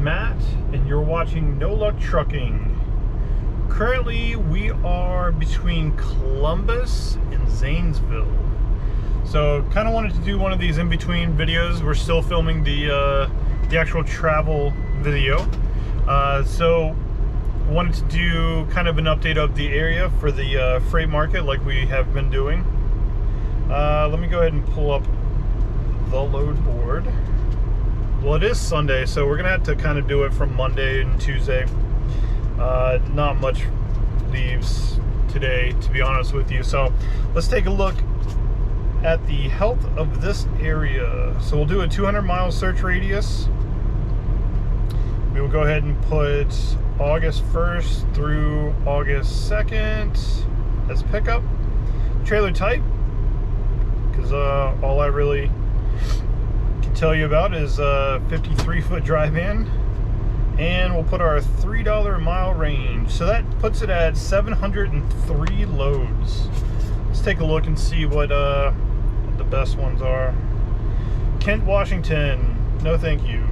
Matt, and you're watching No Luck Trucking. Currently, we are between Columbus and Zanesville. So, kind of wanted to do one of these in-between videos. We're still filming the actual travel video. So, wanted to do kind of an update of the area for the freight market like we have been doing. Let me go ahead and pull up the load board. Well, it is Sunday, so we're gonna have to kind of do it from Monday and Tuesday. Not much leaves today, to be honest with you. So let's take a look at the health of this area. So we'll do a 200-mile search radius. We will go ahead and put August 1st through August 2nd as pickup. Trailer type, because all I really can tell you about is a 53-foot dry van. And we'll put our $3 a mile range. So that puts it at 703 loads. Let's take a look and see what the best ones are. Kent, Washington, no thank you.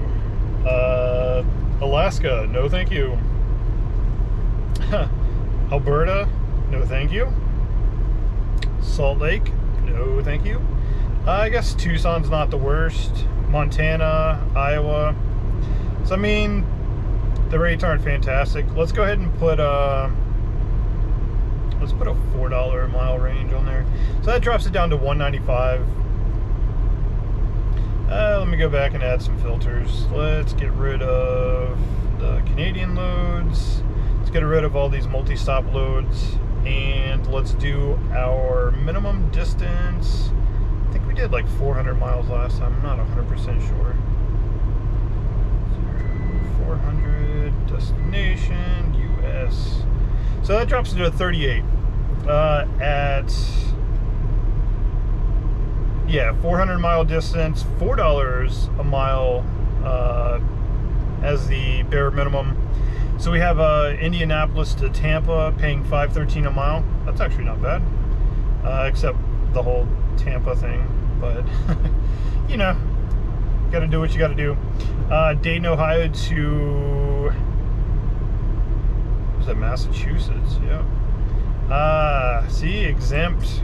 Alaska, no thank you. Alberta, no thank you. Salt Lake, no thank you. I guess Tucson's not the worst. Montana, Iowa. So I mean, the rates aren't fantastic. Let's go ahead and put let's put a $4 a mile range on there. So that drops it down to 195. Let me go back and add some filters. Let's get rid of the Canadian loads. Let's get rid of all these multi-stop loads. And let's do our minimum distance. I think we did like 400 miles last time. I'm not 100% sure. 400, destination, US. So that drops it to 38. At 400 mile distance, $4 a mile as the bare minimum. So we have Indianapolis to Tampa paying $5.13 a mile. That's actually not bad, except the whole Tampa thing. But you know, got to do what you got to do. Dayton, Ohio to was that Massachusetts? Yeah. See, exempt.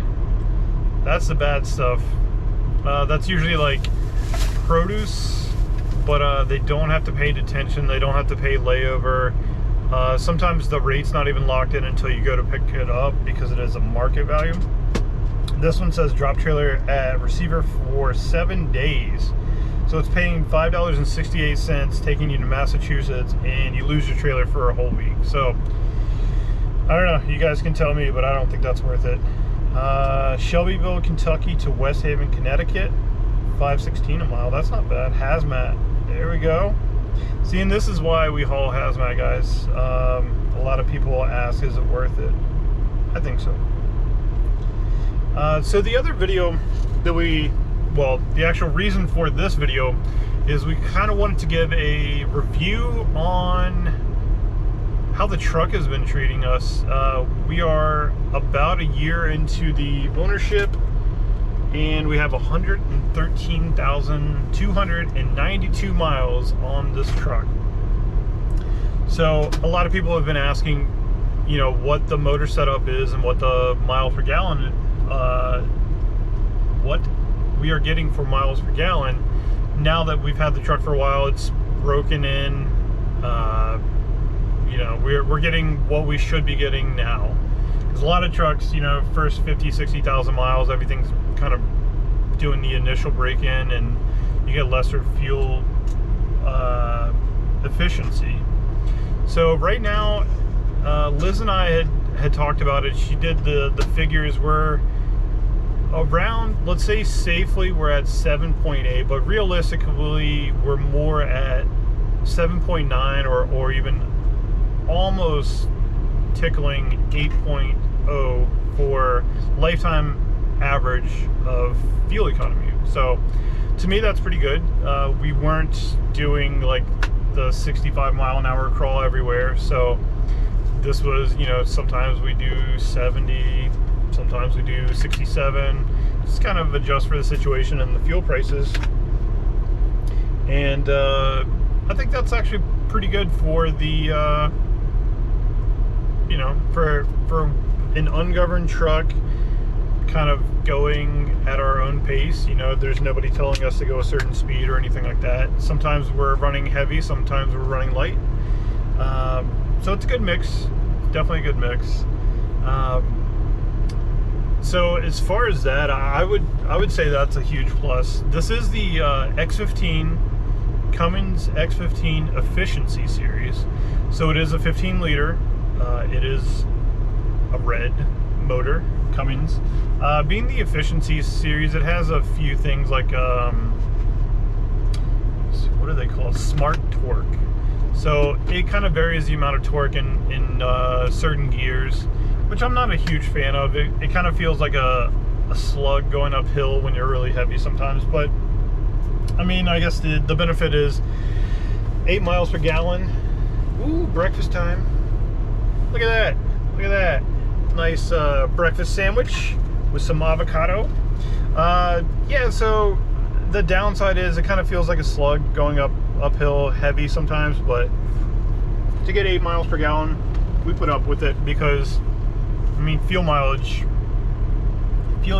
That's the bad stuff. That's usually like produce, but they don't have to pay detention. They don't have to pay layover. Sometimes the rate's not even locked in until you go to pick it up because it is a market value. This one says drop trailer at receiver for 7 days. So it's paying $5.68, taking you to Massachusetts, and you lose your trailer for a whole week. So I don't know, you guys can tell me, but I don't think that's worth it. Shelbyville, Kentucky to West Haven, Connecticut, $5.16 a mile. That's not bad. Hazmat, there we go. See, and this is why we haul hazmat, guys. A lot of people ask, is it worth it? I think so. So the other video that the actual reason for this video is we kind of wanted to give a review on how the truck has been treating us. We are about a year into the ownership, and we have 113,292 miles on this truck. So a lot of people have been asking, you know, what the motor setup is and what the miles per gallon, what we are getting for miles per gallon. Now that we've had the truck for a while, it's broken in. You know, we're getting what we should be getting now. Because a lot of trucks, you know, first 50, 60,000 miles, everything's kind of doing the initial break-in, and you get lesser fuel efficiency. So right now, Liz and I had talked about it. She did the figures. We're around, let's say safely, we're at 7.8, but realistically, we're more at 7.9 or even almost tickling 8.0 for lifetime average of fuel economy. So to me, that's pretty good. We weren't doing like the 65 mile an hour crawl everywhere. So this was, you know, sometimes we do 70, sometimes we do 67. Just kind of adjust for the situation and the fuel prices. And I think that's actually pretty good for the you know, for an ungoverned truck, kind of going at our own pace. You know, there's nobody telling us to go a certain speed or anything like that. Sometimes we're running heavy, sometimes we're running light. So it's a good mix, definitely a good mix. So as far as that, I would say that's a huge plus. This is the X15 Cummins X15 Efficiency Series. So it is a 15 liter. It is a red motor, Cummins. Being the Efficiency Series, it has a few things like what do they call it? Smart torque. So it kind of varies the amount of torque in certain gears, which I'm not a huge fan of. It kind of feels like a slug going uphill when you're really heavy sometimes. But I mean, I guess the benefit is 8 miles per gallon. Ooh, breakfast time. Look at that. Look at that. Nice breakfast sandwich with some avocado. Yeah, so the downside is it kind of feels like a slug going uphill heavy sometimes, but to get 8 miles per gallon, we put up with it because, I mean, fuel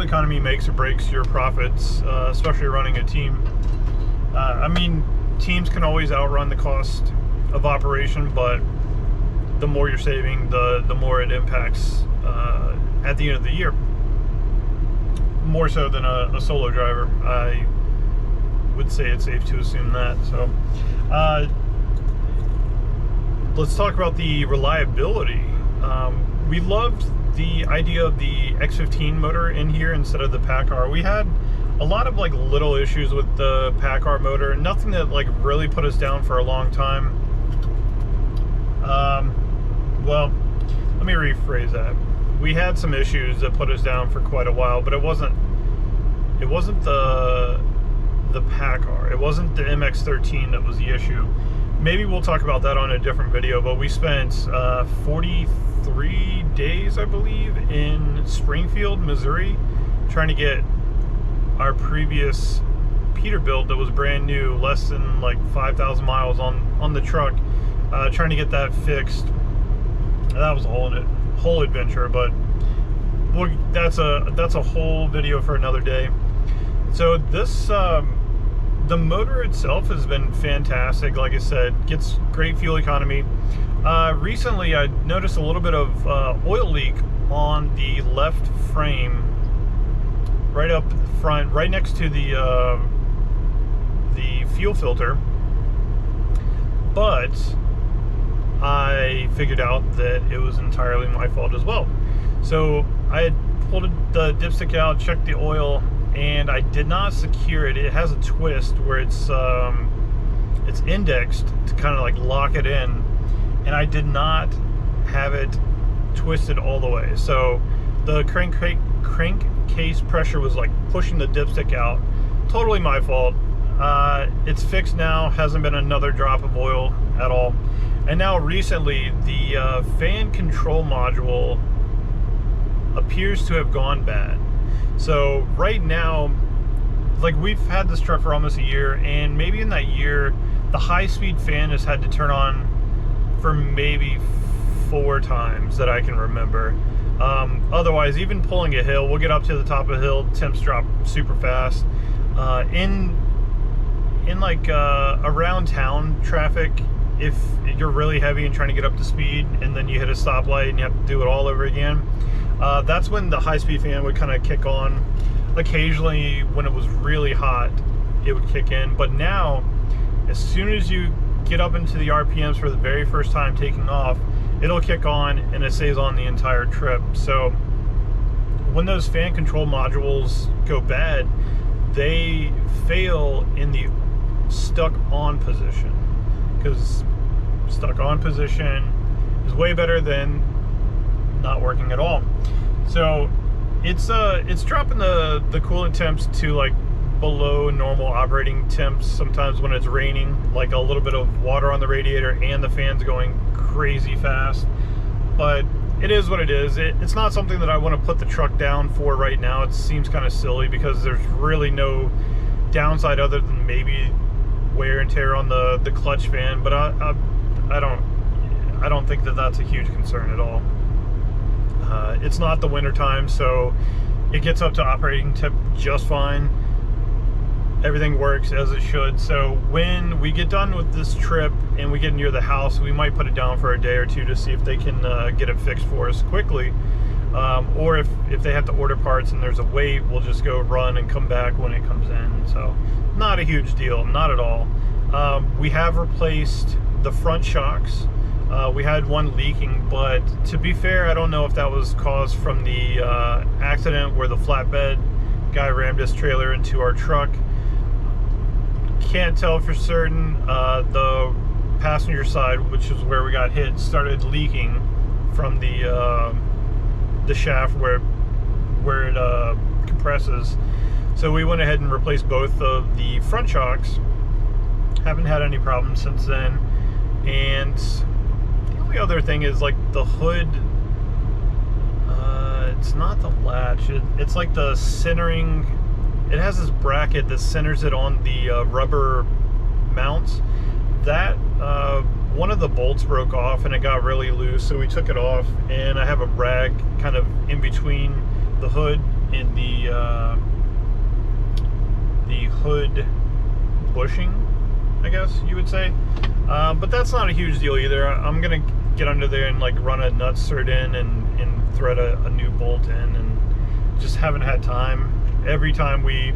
economy makes or breaks your profits, especially running a team. I mean, teams can always outrun the cost of operation, but the more you're saving, the more it impacts at the end of the year. More so than a solo driver. I would say it's safe to assume that. So let's talk about the reliability. We loved the idea of the X15 motor in here instead of the PACCAR. We had a lot of like little issues with the PACCAR motor, nothing that like really put us down for a long time. Well, let me rephrase that. We had some issues that put us down for quite a while, but it wasn't the PACCAR. It wasn't the MX-13 that was the issue. Maybe we'll talk about that on a different video, but we spent 43 days, I believe, in Springfield, Missouri, trying to get our previous Peterbilt that was brand new, less than like 5,000 miles on the truck, trying to get that fixed. That was a whole adventure, but that's a whole video for another day. So this the motor itself has been fantastic. Like I said, gets great fuel economy. Recently I noticed a little bit of oil leak on the left frame, right up front, right next to the fuel filter, but I figured out that it was entirely my fault as well. So I had pulled the dipstick out, checked the oil, and I did not secure it. It has a twist where it's indexed to kind of like lock it in, and I did not have it twisted all the way. So the crankcase pressure was like pushing the dipstick out. Totally my fault. It's fixed now, hasn't been another drop of oil at all. And now recently the fan control module appears to have gone bad. So right now, like, we've had this truck for almost a year, and maybe in that year the high-speed fan has had to turn on for maybe 4 times that I can remember. Otherwise, even pulling a hill, we'll get up to the top of the hill, temps drop super fast. In like around town traffic, if you're really heavy and trying to get up to speed and then you hit a stoplight and you have to do it all over again, that's when the high-speed fan would kind of kick on. Occasionally when it was really hot, it would kick in. But now, as soon as you get up into the RPMs for the very first time taking off, it'll kick on and it stays on the entire trip. So when those fan control modules go bad, they fail in the stuck on position, because stuck on position is way better than not working at all. So it's dropping the coolant temps to like below normal operating temps sometimes when it's raining, like a little bit of water on the radiator and the fan's going crazy fast. But it is what it is. It's not something that I want to put the truck down for right now. It seems kind of silly because there's really no downside other than maybe wear and tear on the clutch fan. But I don't think that that's a huge concern at all. It's not the winter time, so it gets up to operating temp just fine. Everything works as it should. So when we get done with this trip and we get near the house, we might put it down for a day or two to see if they can get it fixed for us quickly. Or if they have to order parts and there's a wait, we'll just go run and come back when it comes in. So not a huge deal, not at all. We have replaced the front shocks. We had one leaking, but to be fair, I don't know if that was caused from the accident where the flatbed guy rammed his trailer into our truck. Can't tell for certain. The passenger side, which is where we got hit, started leaking from the shaft where it compresses. So we went ahead and replaced both of the front shocks. Haven't had any problems since then. And the only other thing is like the hood. It's not the latch. It's like the centering. It has this bracket that centers it on the rubber mounts. That one of the bolts broke off and it got really loose, so we took it off, and I have a rag kind of in between the hood and the hood bushing, I guess you would say. But that's not a huge deal either. I'm gonna get under there and like run a nut cert in and thread a new bolt in, and just haven't had time. Every time we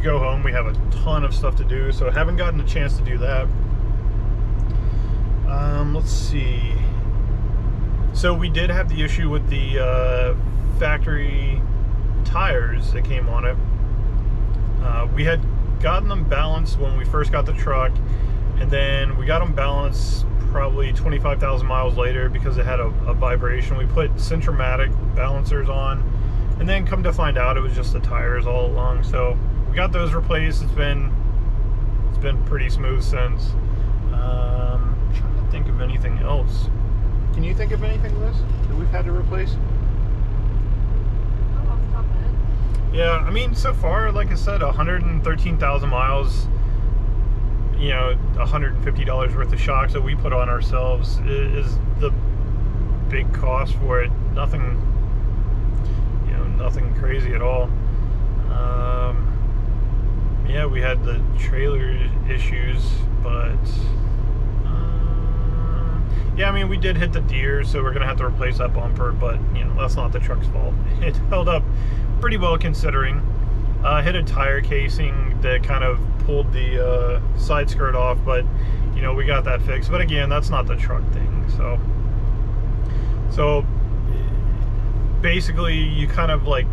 go home, we have a ton of stuff to do, so I haven't gotten a chance to do that. Let's see. So we did have the issue with the factory tires that came on it. We had gotten them balanced when we first got the truck, and then we got them balanced probably 25,000 miles later because it had a vibration. We put Centromatic balancers on, and then come to find out it was just the tires all along. So we got those replaced. It's been pretty smooth since. I'm trying to think of anything else. Can you think of anything, Liz, that we've had to replace? Oh, off the top of my head. Yeah, I mean, so far, like I said, 113,000 miles. You know, $150 worth of shocks that we put on ourselves is the big cost for it. Nothing crazy at all. Yeah, we had the trailer issues, but yeah, I mean, we did hit the deer, so we're gonna have to replace that bumper, but you know, that's not the truck's fault. It held up pretty well considering. Hit a tire casing that kind of pulled the side skirt off, but you know, we got that fixed. But again, that's not the truck thing. So basically, you kind of like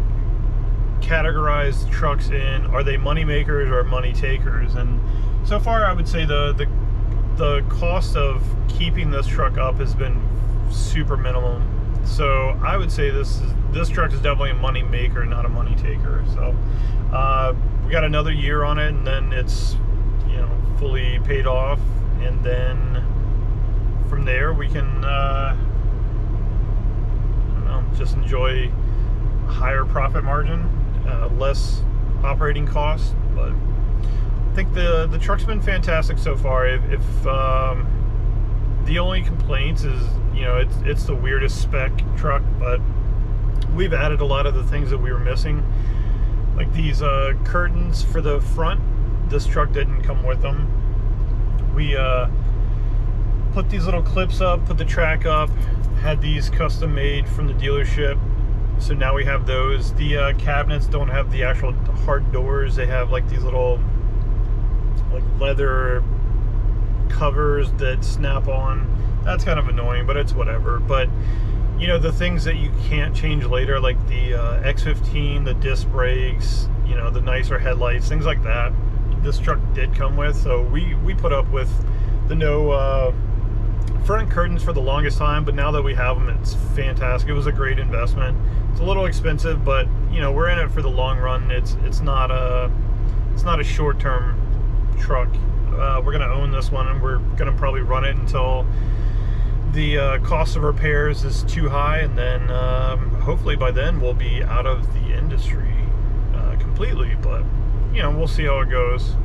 categorize trucks in, are they money makers or money takers? And so far, I would say the cost of keeping this truck up has been super minimum. So I would say this truck is definitely a money maker, not a money taker. So we got another year on it, and then it's, you know, fully paid off, and then from there we can I don't know, just enjoy higher profit margin, less operating costs. But I think the truck's been fantastic so far. If the only complaints is, you know, it's the weirdest spec truck, but we've added a lot of the things that we were missing, like these curtains for the front. This truck didn't come with them. We put these little clips up, put the track up, had these custom made from the dealership, so now we have those. The cabinets don't have the actual hard doors. They have like these little like leather covers that snap on. That's kind of annoying, but it's whatever. But you know, the things that you can't change later, like the X15, the disc brakes, you know, the nicer headlights, things like that, this truck did come with. So we put up with the no front curtains for the longest time, but now that we have them, it's fantastic. It was a great investment. It's a little expensive, but you know, we're in it for the long run. It's not a short-term truck. We're gonna own this one, and we're gonna probably run it until the cost of repairs is too high, and then hopefully by then we'll be out of the industry completely. But you know, we'll see how it goes.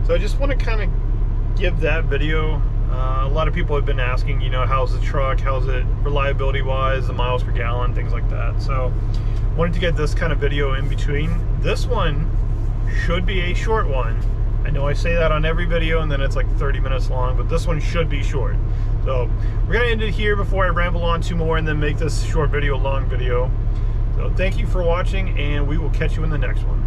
So I just want to kind of give that video A lot of people have been asking, you know, how's the truck, how's it reliability wise, the miles per gallon, things like that. So wanted to get this kind of video in between. This one should be a short one. I know I say that on every video and then it's like 30 minutes long, but this one should be short. So we're gonna end it here before I ramble on two more and then make this short video a long video. So thank you for watching, and we will catch you in the next one.